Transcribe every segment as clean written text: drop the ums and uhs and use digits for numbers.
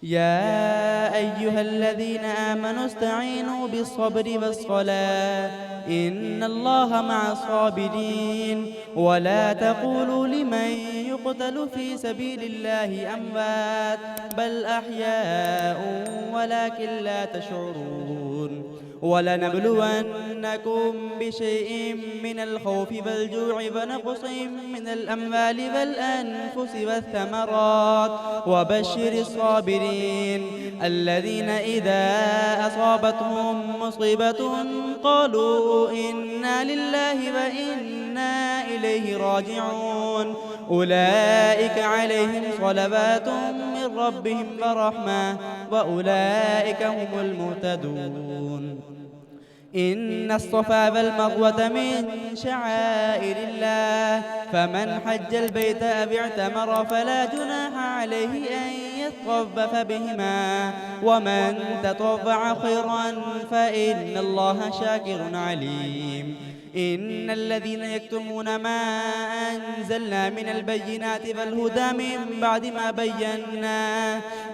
يا أيها الذين آمنوا استعينوا بالصبر والصلاة إن الله مع الصابرين ولا تقولوا لمن يقتل في سبيل الله أموات بل أحياء ولكن لا تشعرون ولنبلونكم بشيء من الخوف والجوع ونقص من الأموال والأنفس والثمرات وبشر الصابرين الذين إذا أصابتهم مصيبة قالوا إنا لله وإنا إليه راجعون أولئك عليهم صلوات من ربهم ورحمة وأولئك هم المهتدون إن الصفا والمروة من شعائر الله فمن حج البيت أو اعتمر فلا جناح عليه أن يطوف بهما ومن تطوع خيرا فإن الله شاكر عليم إن الذين يكتمون ما أنزلنا من البينات والهدى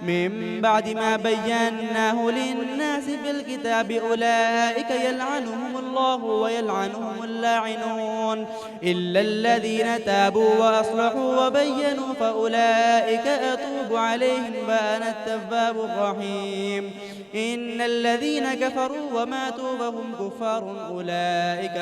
من بعد ما بيناه للناس في الكتاب أولئك يلعنهم الله ويلعنهم اللاعنون إلا الذين تابوا وأصلحوا وبينوا فأولئك أتوب عليهم وأنا التواب الرحيم إن الذين كفروا وماتوا وهم كفار أولئك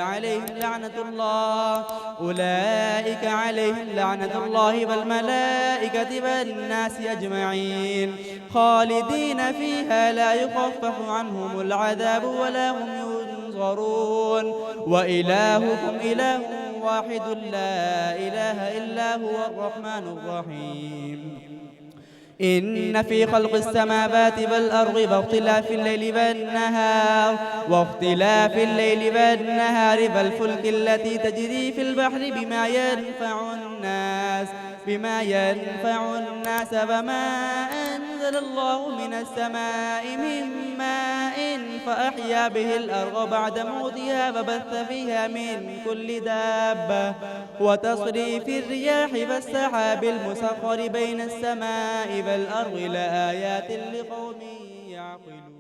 عليهم لعنة الله والملائكة والناس أجمعين خالدين فيها لا يخفف عنهم العذاب ولا هم ينظرون وإلهكم إله واحد لا إله إلا هو الرحمن الرحيم إن في خلق السماوات والأرض واختلاف الليل والنهار والفلك التي تجري في البحر بما ينفع الناس وما أنزل الله من السماء من ماء فأحيا به الأرض بعد موتها وبث فيها من كل دابة وتصريف الرياح والسحاب المسخر بين السماء والأرض لآيات لقوم يعقلون